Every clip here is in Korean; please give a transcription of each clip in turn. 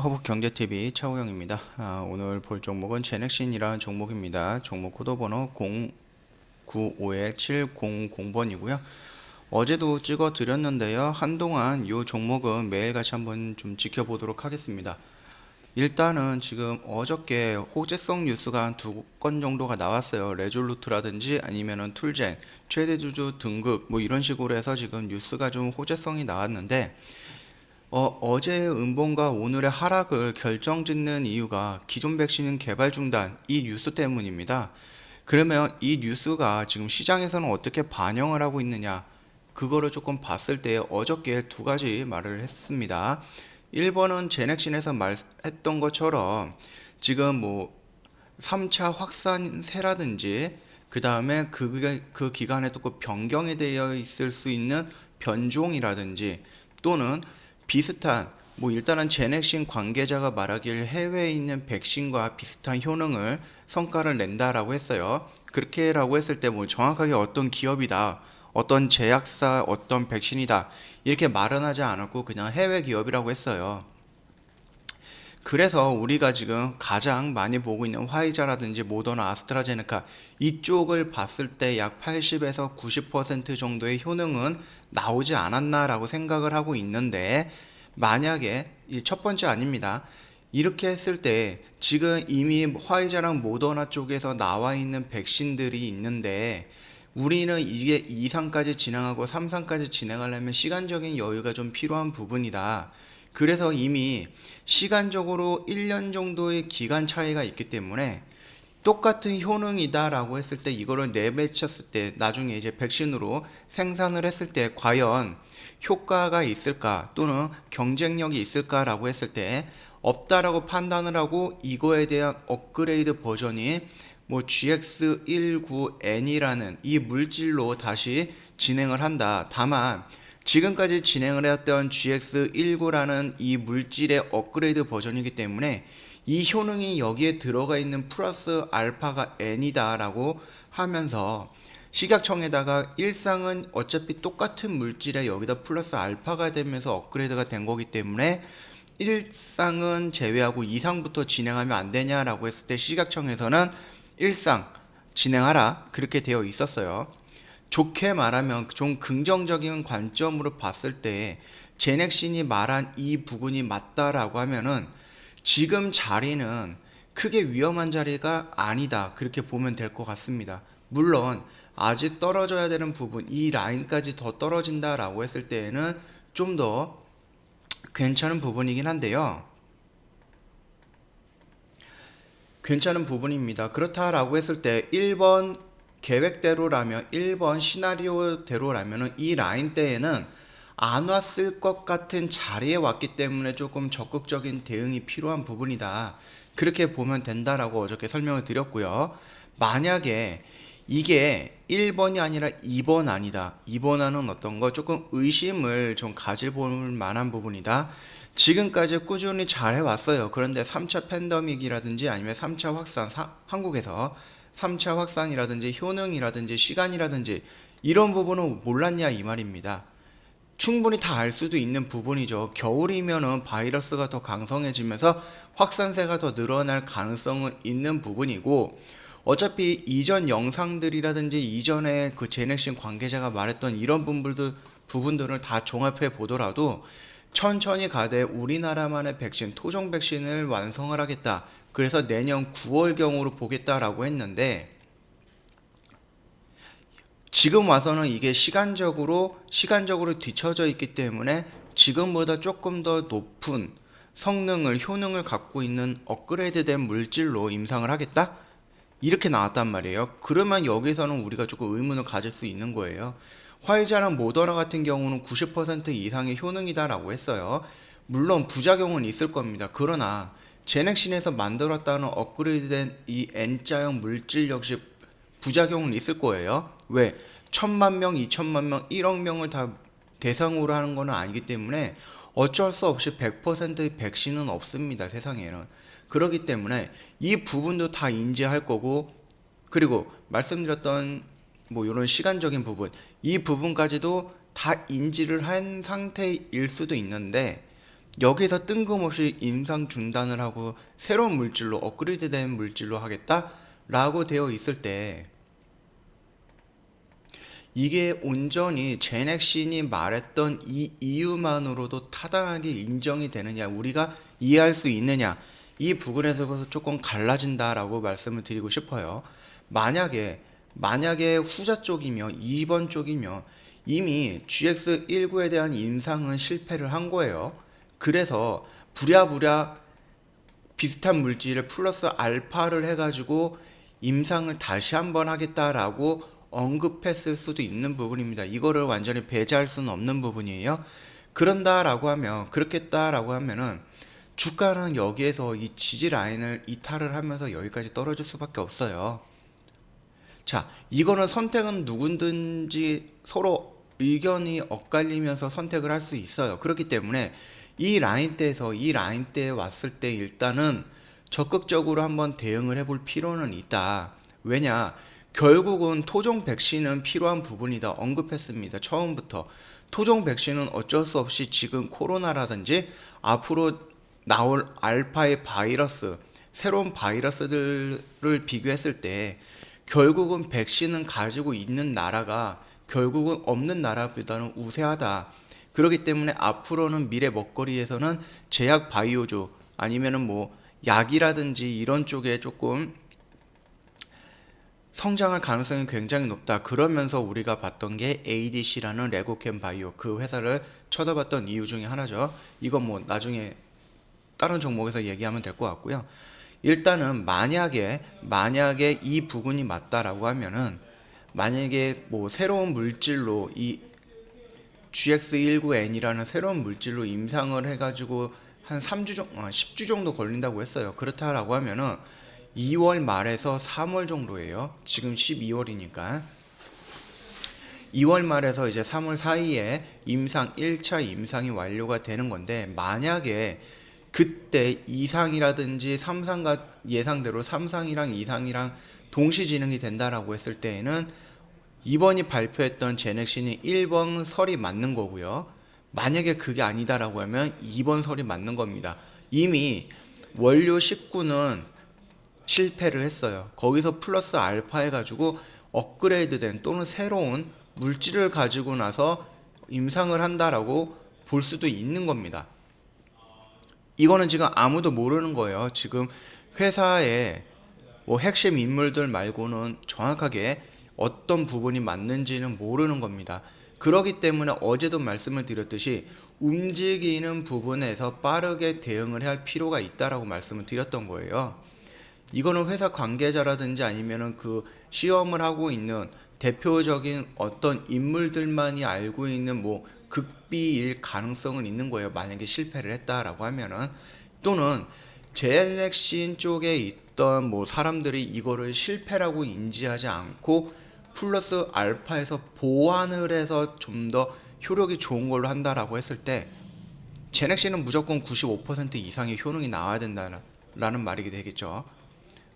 허브경제TV 차우영입니다. 오늘 볼 종목은 제넥신이라는 종목입니다. 종목 코드번호 095-700번이고요. 어제도 찍어 드렸는데요. 한동안 이 종목은 매일같이 한번 좀 지켜보도록 하겠습니다. 일단은 지금 어저께 호재성 뉴스가 한 2건 정도가 나왔어요. 레졸루트라든지 아니면은 툴젠, 최대주주 등급 뭐 이런 식으로 해서 지금 뉴스가 좀 호재성이 나왔는데 어제의 음봉과 오늘의 하락을 결정짓는 이유가 기존 백신 개발 중단 이 뉴스 때문입니다. 그러면 이 뉴스가 지금 시장에서는 어떻게 반영을 하고 있느냐, 그거를 조금 봤을 때 어저께 두 가지 말을 했습니다. 1번은 제넥신에서 말했던 것처럼 지금 뭐 3차 확산세라든지 그 다음에 그 기간에 또 변경이 되어 있을 수 있는 변종이라든지 또는 비슷한 뭐 일단은 제넥신 관계자가 말하길 해외에 있는 백신과 비슷한 효능을 성과를 낸다라고 했어요. 그렇게라고 했을 때 뭐 정확하게 어떤 기업이다, 어떤 제약사, 어떤 백신이다 이렇게 말은 하지 않았고 그냥 해외 기업이라고 했어요. 그래서 우리가 지금 가장 많이 보고 있는 화이자라든지 모더나, 아스트라제네카 이쪽을 봤을 때 약 80에서 90% 정도의 효능은 나오지 않았나라고 생각을 하고 있는데, 만약에 이 첫 번째 아닙니다. 이렇게 했을 때 지금 이미 화이자랑 모더나 쪽에서 나와 있는 백신들이 있는데 우리는 이게 2상까지 진행하고 3상까지 진행하려면 시간적인 여유가 좀 필요한 부분이다. 그래서 이미 시간적으로 1년 정도의 기간 차이가 있기 때문에 똑같은 효능이다 라고 했을 때 이거를 내뱉었을 때 나중에 이제 백신으로 생산을 했을 때 과연 효과가 있을까 또는 경쟁력이 있을까 라고 했을 때 없다라고 판단을 하고 이거에 대한 업그레이드 버전이 뭐 GX19N이라는 이 물질로 다시 진행을 한다. 다만 지금까지 진행을 해왔던 GX19라는 이 물질의 업그레이드 버전이기 때문에 이 효능이 여기에 들어가 있는 플러스 알파가 N이다 라고 하면서 식약청에다가 1상은 어차피 똑같은 물질에 여기다 플러스 알파가 되면서 업그레이드가 된 거기 때문에 1상은 제외하고 2상부터 진행하면 안 되냐라고 했을 때 식약청에서는 1상 진행하라 그렇게 되어 있었어요. 좋게 말하면 좀 긍정적인 관점으로 봤을 때 제넥신이 말한 이 부분이 맞다라고 하면은 지금 자리는 크게 위험한 자리가 아니다 그렇게 보면 될 것 같습니다. 물론 아직 떨어져야 되는 부분, 이 라인까지 더 떨어진다라고 했을 때에는 좀 더 괜찮은 부분이긴 한데요. 괜찮은 부분입니다. 그렇다라고 했을 때 1번 계획대로라면 1번 시나리오대로라면 이 라인대에는 안 왔을 것 같은 자리에 왔기 때문에 조금 적극적인 대응이 필요한 부분이다. 그렇게 보면 된다라고 어저께 설명을 드렸고요. 만약에 이게 1번이 아니라 2번 아니다. 2번하는 어떤 거 조금 의심을 좀 가져볼 만한 부분이다. 지금까지 꾸준히 잘 해왔어요. 그런데 3차 팬데믹이라든지 아니면 3차 확산, 한국에서 3차 확산이라든지 효능이라든지 시간이라든지 이런 부분은 몰랐냐 이 말입니다. 충분히 다 알 수도 있는 부분이죠. 겨울이면은 바이러스가 더 강성해지면서 확산세가 더 늘어날 가능성은 있는 부분이고, 어차피 이전 영상들이라든지 이전에 그 제넥신 관계자가 말했던 이런 부분들을 다 종합해 보더라도 천천히 가되 우리나라만의 백신, 토종 백신을 완성을 하겠다. 그래서 내년 9월경으로 보겠다라고 했는데 지금 와서는 이게 시간적으로 뒤처져 있기 때문에 지금보다 조금 더 높은 성능을, 효능을 갖고 있는 업그레이드된 물질로 임상을 하겠다? 이렇게 나왔단 말이에요. 그러면 여기서는 우리가 조금 의문을 가질 수 있는 거예요. 화이자랑 모더나 같은 경우는 90% 이상의 효능이다라고 했어요. 물론 부작용은 있을 겁니다. 그러나 제넥신에서 만들었다는 업그레이드된 이 N자형 물질 역시 부작용은 있을 거예요. 왜? 1000만 명, 2000만 명, 1억 명을 다 대상으로 하는 건 아니기 때문에 어쩔 수 없이 100%의 백신은 없습니다. 세상에는. 그렇기 때문에 이 부분도 다 인지할 거고, 그리고 말씀드렸던 뭐 이런 시간적인 부분, 이 부분까지도 다 인지를 한 상태일 수도 있는데 여기서 뜬금없이 임상 중단을 하고 새로운 물질로 업그레이드된 물질로 하겠다라고 되어 있을 때 이게 온전히 제넥신이 말했던 이 이유만으로도 타당하게 인정이 되느냐, 우리가 이해할 수 있느냐, 이 부분에서 조금 갈라진다라고 말씀을 드리고 싶어요. 만약에 후자 쪽이면 2번 쪽이면 이미 GX19에 대한 임상은 실패를 한 거예요. 그래서 부랴부랴 비슷한 물질을 플러스 알파를 해가지고 임상을 다시 한번 하겠다라고 언급했을 수도 있는 부분입니다. 이거를 완전히 배제할 수는 없는 부분이에요. 그렇겠다라고 하면은 주가는 여기에서 이 지지 라인을 이탈을 하면서 여기까지 떨어질 수밖에 없어요. 자, 이거는 선택은 누구든지 서로 의견이 엇갈리면서 선택을 할 수 있어요. 그렇기 때문에 이 라인대에 왔을 때 일단은 적극적으로 한번 대응을 해볼 필요는 있다. 왜냐? 결국은 토종 백신은 필요한 부분이다 언급했습니다. 처음부터. 토종 백신은 어쩔 수 없이 지금 코로나라든지 앞으로 나올 알파의 바이러스, 새로운 바이러스들을 비교했을 때 결국은 백신은 가지고 있는 나라가 결국은 없는 나라보다는 우세하다. 그렇기 때문에 앞으로는 미래 먹거리에서는 제약 바이오주 아니면은 뭐 약이라든지 이런 쪽에 조금 성장할 가능성이 굉장히 높다. 그러면서 우리가 봤던 게 ADC라는 레고캠 바이오, 그 회사를 쳐다봤던 이유 중에 하나죠. 이건 뭐 나중에 다른 종목에서 얘기하면 될 것 같고요. 일단은 만약에 이 부분이 맞다라고 하면은 만약에 뭐 새로운 물질로 이 GX19N이라는 새로운 물질로 임상을 해가지고 한 10주 정도 걸린다고 했어요. 그렇다라고 하면은 2월 말에서 3월 정도예요. 지금 12월이니까 2월 말에서 이제 3월 사이에 1차 임상이 완료가 되는 건데, 만약에 그때 2상이라든지 3상과 예상대로 3상이랑 2상이랑 동시 진행이 된다라고 했을 때에는 이번이 발표했던 제넥신이 1번 설이 맞는 거고요. 만약에 그게 아니다라고 하면 2번 설이 맞는 겁니다. 이미 원료 19는 실패를 했어요. 거기서 플러스 알파 해가지고 업그레이드된 또는 새로운 물질을 가지고 나서 임상을 한다라고 볼 수도 있는 겁니다. 이거는 지금 아무도 모르는 거예요. 지금 회사의 뭐 핵심 인물들 말고는 정확하게 어떤 부분이 맞는지는 모르는 겁니다. 그렇기 때문에 어제도 말씀을 드렸듯이 움직이는 부분에서 빠르게 대응을 할 필요가 있다라고 말씀을 드렸던 거예요. 이거는 회사 관계자라든지 아니면은 그 시험을 하고 있는 대표적인 어떤 인물들만이 알고 있는 뭐 극비일 가능성은 있는 거예요. 만약에 실패를 했다라고 하면은. 또는 제넥신 쪽에 있던 뭐 사람들이 이거를 실패라고 인지하지 않고 플러스 알파에서 보완을 해서 좀 더 효력이 좋은 걸로 한다라고 했을 때 제넥신은 무조건 95% 이상의 효능이 나와야 된다라는 말이 되겠죠.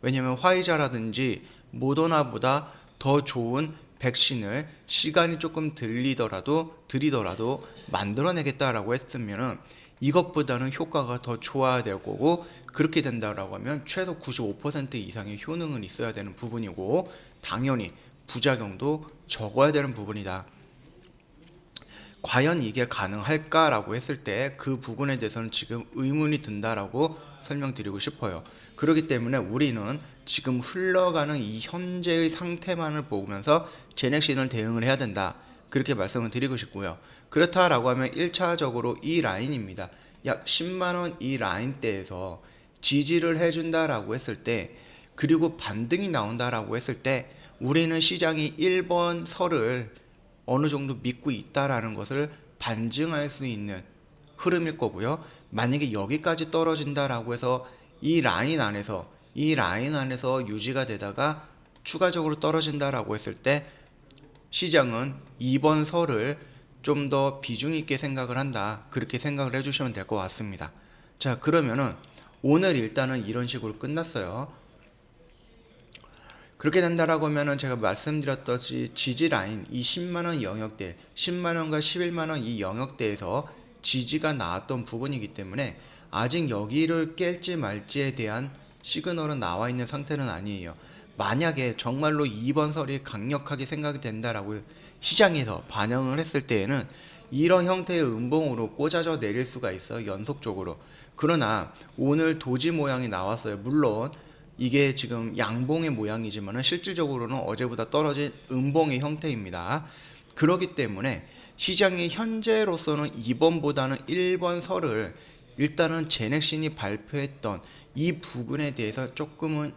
왜냐면 화이자라든지 모더나보다 더 좋은 백신을 시간이 조금 들이더라도 만들어내겠다라고 했으면은 이것보다는 효과가 더 좋아야 될 거고, 그렇게 된다라고 하면 최소 95% 이상의 효능은 있어야 되는 부분이고, 당연히 부작용도 적어야 되는 부분이다. 과연 이게 가능할까라고 했을 때 그 부분에 대해서는 지금 의문이 든다라고 설명드리고 싶어요. 그렇기 때문에 우리는 지금 흘러가는 이 현재의 상태만을 보면서 제넥신을 대응을 해야 된다. 그렇게 말씀을 드리고 싶고요. 그렇다라고 하면 1차적으로 이 라인입니다. 약 10만원 이 라인대에서 지지를 해준다라고 했을 때, 그리고 반등이 나온다라고 했을 때 우리는 시장이 1번 설을 어느 정도 믿고 있다라는 것을 반증할 수 있는 흐름일 거고요. 만약에 여기까지 떨어진다라고 해서 이 라인 안에서 유지가 되다가 추가적으로 떨어진다라고 했을 때 시장은 2번 설을 좀 더 비중 있게 생각을 한다. 그렇게 생각을 해주시면 될 것 같습니다. 자, 그러면은 오늘 일단은 이런 식으로 끝났어요. 그렇게 된다라고 하면은 제가 말씀드렸듯이 지지 라인 이 10만원 영역대, 10만원과 11만원 이 영역대에서 지지가 나왔던 부분이기 때문에 아직 여기를 깰지 말지에 대한 시그널은 나와 있는 상태는 아니에요. 만약에 정말로 2번 설이 강력하게 생각이 된다라고 시장에서 반영을 했을 때에는 이런 형태의 음봉으로 꽂아져 내릴 수가 있어요, 연속적으로. 그러나 오늘 도지 모양이 나왔어요. 물론 이게 지금 양봉의 모양이지만 실질적으로는 어제보다 떨어진 음봉의 형태입니다. 그렇기 때문에 시장이 현재로서는 2번보다는 1번 설을 일단은 제넥신이 발표했던 이 부분에 대해서 조금은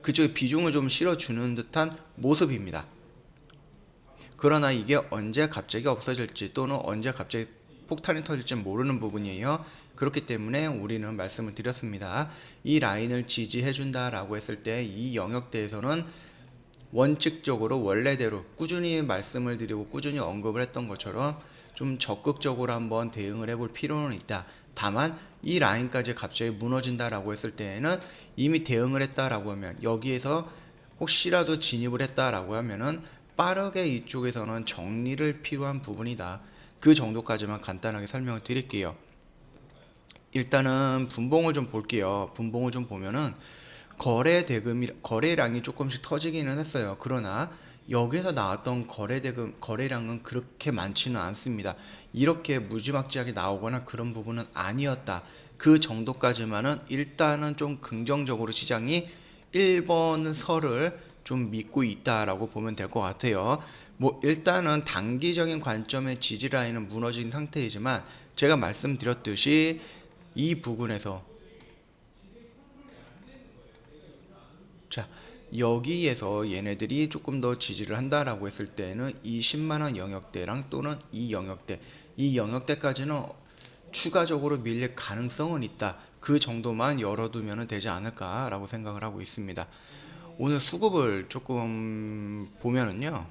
그쪽에 비중을 좀 실어주는 듯한 모습입니다. 그러나 이게 언제 갑자기 없어질지 또는 언제 갑자기 폭탄이 터질지 모르는 부분이에요. 그렇기 때문에 우리는 말씀을 드렸습니다. 이 라인을 지지해준다 라고 했을 때 이 영역대에서는 원칙적으로 원래대로 꾸준히 말씀을 드리고 꾸준히 언급을 했던 것처럼 좀 적극적으로 한번 대응을 해볼 필요는 있다. 다만 이 라인까지 갑자기 무너진다라고 했을 때에는 이미 대응을 했다라고 하면 여기에서 혹시라도 진입을 했다라고 하면은 빠르게 이쪽에서는 정리를 필요한 부분이다. 그 정도까지만 간단하게 설명을 드릴게요. 일단은 분봉을 좀 볼게요. 분봉을 좀 보면은 거래량이 조금씩 터지기는 했어요. 그러나 여기서 나왔던 거래량은 그렇게 많지는 않습니다. 이렇게 무지막지하게 나오거나 그런 부분은 아니었다. 그 정도까지만은 일단은 좀 긍정적으로 시장이 1번 설을 좀 믿고 있다라고 보면 될 것 같아요. 뭐 일단은 단기적인 관점의 지지 라인은 무너진 상태이지만 제가 말씀드렸듯이 이 부분에서 자, 여기에서 얘네들이 조금 더 지지를 한다라고 했을 때는 이 10만원 영역대랑 또는 이 영역대까지는 추가적으로 밀릴 가능성은 있다. 그 정도만 열어두면 되지 않을까라고 생각을 하고 있습니다. 오늘 수급을 조금 보면은요,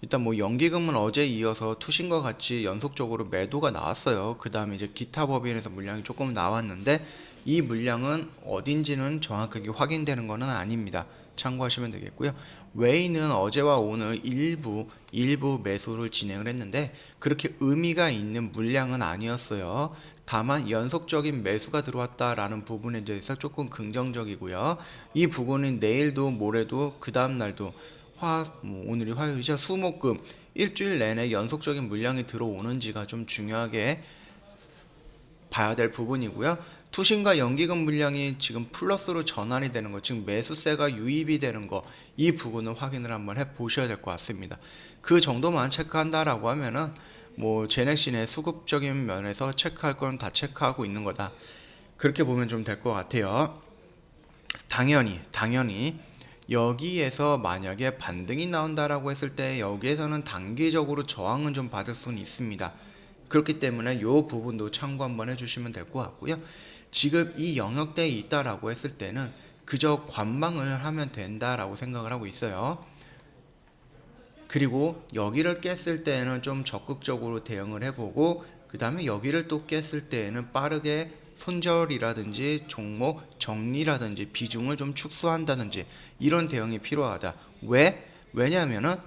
일단 뭐 연기금은 어제 이어서 투신과 같이 연속적으로 매도가 나왔어요. 그 다음에 이제 기타 법인에서 물량이 조금 나왔는데 이 물량은 어딘지는 정확하게 확인되는 것은 아닙니다. 참고하시면 되겠고요. 웨이는 어제와 오늘 일부 매수를 진행을 했는데 그렇게 의미가 있는 물량은 아니었어요. 다만 연속적인 매수가 들어왔다라는 부분에 대해서 조금 긍정적이고요. 이 부분은 내일도 모레도 그 다음 날도 오늘이 화요일이죠. 수목금 일주일 내내 연속적인 물량이 들어오는지가 좀 중요하게 봐야 될 부분이고요. 투신과 연기금 물량이 지금 플러스로 전환이 되는 것, 즉 매수세가 유입이 되는 것, 이 부분을 확인을 한번 해 보셔야 될 것 같습니다. 그 정도만 체크한다라고 하면은 뭐 제넥신의 수급적인 면에서 체크할 건 다 체크하고 있는 거다. 그렇게 보면 좀 될 것 같아요. 당연히 여기에서 만약에 반등이 나온다라고 했을 때 여기에서는 단기적으로 저항은 좀 받을 수는 있습니다. 그렇기 때문에 이 부분도 참고 한번 해주시면 될 것 같고요. 지금 이 영역대에 있다라고 했을 때는 그저 관망을 하면 된다라고 생각을 하고 있어요. 그리고 여기를 깼을 때는 좀 적극적으로 대응을 해보고 그 다음에 여기를 또 깼을 때는 빠르게 손절이라든지 종목 정리라든지 비중을 좀 축소한다든지 이런 대응이 필요하다. 왜냐하면은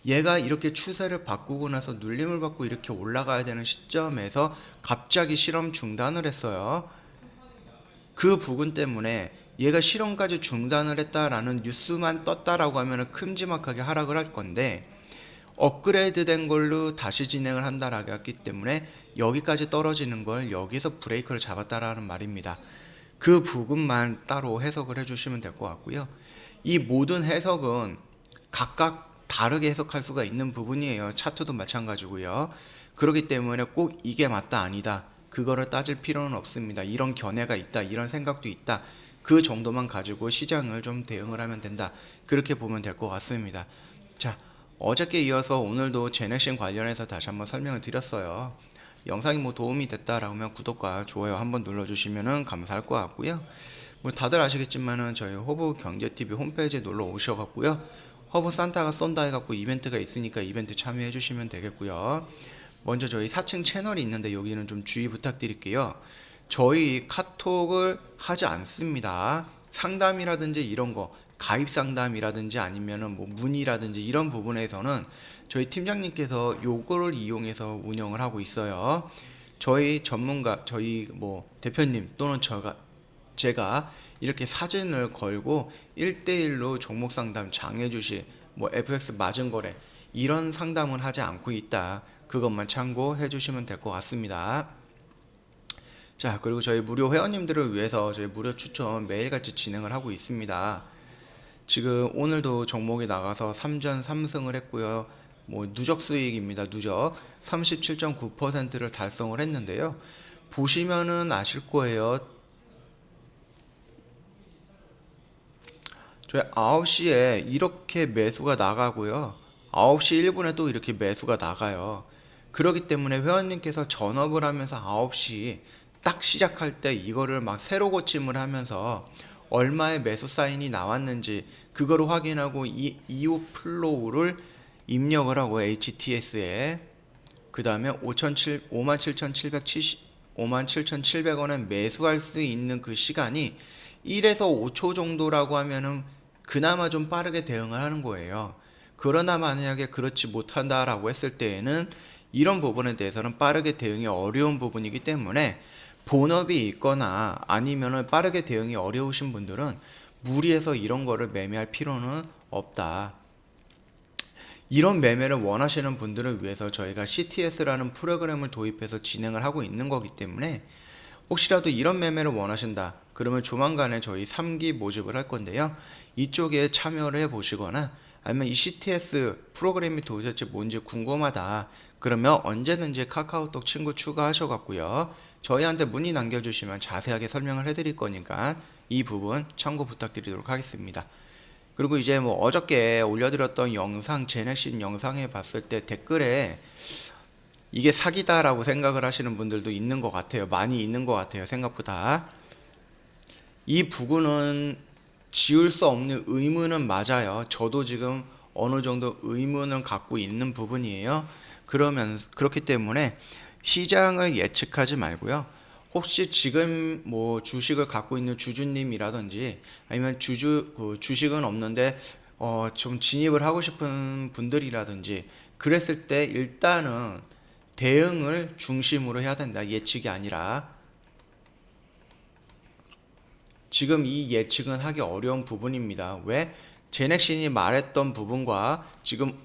얘가 이렇게 추세를 바꾸고 나서 눌림을 받고 이렇게 올라가야 되는 시점에서 갑자기 실험 중단을 했어요. 그 부분 때문에 얘가 실험까지 중단을 했다라는 뉴스만 떴다라고 하면 큼지막하게 하락을 할 건데 업그레이드 된 걸로 다시 진행을 한다라고 했기 때문에 여기까지 떨어지는 걸 여기서 브레이크를 잡았다라는 말입니다. 그 부분만 따로 해석을 해주시면 될 것 같고요. 이 모든 해석은 각각 다르게 해석할 수가 있는 부분이에요. 차트도 마찬가지고요. 그렇기 때문에 꼭 이게 맞다 아니다 그거를 따질 필요는 없습니다. 이런 견해가 있다, 이런 생각도 있다, 그 정도만 가지고 시장을 좀 대응을 하면 된다. 그렇게 보면 될 것 같습니다. 자, 어저께 이어서 오늘도 제넥신 관련해서 다시 한번 설명을 드렸어요. 영상이 뭐 도움이 됐다라고 하면 구독과 좋아요 한번 눌러주시면 감사할 것 같고요. 뭐 다들 아시겠지만은 저희 허브 경제TV 홈페이지에 놀러 오셔갖고요. 허브 산타가 쏜다 해갖고 이벤트가 있으니까 이벤트 참여해 주시면 되겠고요. 먼저 저희 4층 채널이 있는데 여기는 좀 주의 부탁드릴게요. 저희 카톡을 하지 않습니다. 상담이라든지 이런 거 가입 상담이라든지 아니면은 뭐 문의라든지 이런 부분에서는 저희 팀장님께서 요거를 이용해서 운영을 하고 있어요. 저희 전문가, 저희 뭐 대표님 또는 제가 이렇게 사진을 걸고 1대1로 종목 상담, 장애 주식, 뭐 FX 맞은 거래 이런 상담은 하지 않고 있다. 그것만 참고해 주시면 될 것 같습니다. 자, 그리고 저희 무료 회원님들을 위해서 저희 무료 추천 매일같이 진행을 하고 있습니다. 지금 오늘도 종목이 나가서 3전 3승을 했고요. 뭐 누적 수익입니다. 누적 37.9%를 달성을 했는데요. 보시면은 아실 거예요. 저희 9시에 이렇게 매수가 나가고요. 9시 1분에 또 이렇게 매수가 나가요. 그렇기 때문에 회원님께서 전업을 하면서 9시 딱 시작할 때 이거를 막 새로 고침을 하면서 얼마의 매수 사인이 나왔는지 그거를 확인하고 이 이후 플로우를 입력을 하고 HTS에 그 다음에 57,700원에 매수할 수 있는 그 시간이 1에서 5초 정도라고 하면은 그나마 좀 빠르게 대응을 하는 거예요. 그러나 만약에 그렇지 못한다라고 했을 때에는 이런 부분에 대해서는 빠르게 대응이 어려운 부분이기 때문에 본업이 있거나 아니면은 빠르게 대응이 어려우신 분들은 무리해서 이런 거를 매매할 필요는 없다. 이런 매매를 원하시는 분들을 위해서 저희가 CTS라는 프로그램을 도입해서 진행을 하고 있는 거기 때문에 혹시라도 이런 매매를 원하신다 그러면 조만간에 저희 3기 모집을 할 건데요. 이쪽에 참여를 해 보시거나 아니면 이 CTS 프로그램이 도대체 뭔지 궁금하다 그러면 언제든지 카카오톡 친구 추가하셔갖고요 저희한테 문의 남겨주시면 자세하게 설명을 해드릴 거니까 이 부분 참고 부탁드리도록 하겠습니다. 그리고 이제 뭐 어저께 올려드렸던 영상 제넥신 영상에 봤을 때 댓글에 이게 사기다라고 생각을 하시는 분들도 있는 것 같아요. 많이 있는 것 같아요. 생각보다. 이 부분은 지울 수 없는 의문은 맞아요. 저도 지금 어느 정도 의문을 갖고 있는 부분이에요. 그렇기 때문에 시장을 예측하지 말고요. 혹시 지금 뭐 주식을 갖고 있는 주주님이라든지 아니면 주식은 없는데 좀 진입을 하고 싶은 분들이라든지 그랬을 때 일단은 대응을 중심으로 해야 된다. 예측이 아니라. 지금 이 예측은 하기 어려운 부분입니다. 왜? 제넥신이 말했던 부분과 지금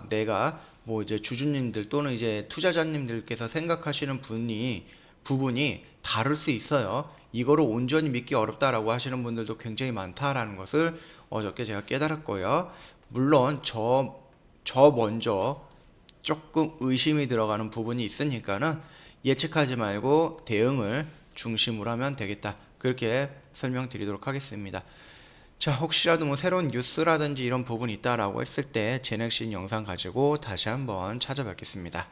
내가 뭐 이제 주주님들 또는 이제 투자자님들께서 생각하시는 부분이 다를 수 있어요. 이거를 온전히 믿기 어렵다라고 하시는 분들도 굉장히 많다라는 것을 어저께 제가 깨달았고요. 물론 저 먼저 조금 의심이 들어가는 부분이 있으니까는 예측하지 말고 대응을 중심으로 하면 되겠다. 그렇게 설명드리도록 하겠습니다. 자, 혹시라도 뭐 새로운 뉴스라든지 이런 부분이 있다라고 했을 때 제넥신 영상 가지고 다시 한번 찾아뵙겠습니다.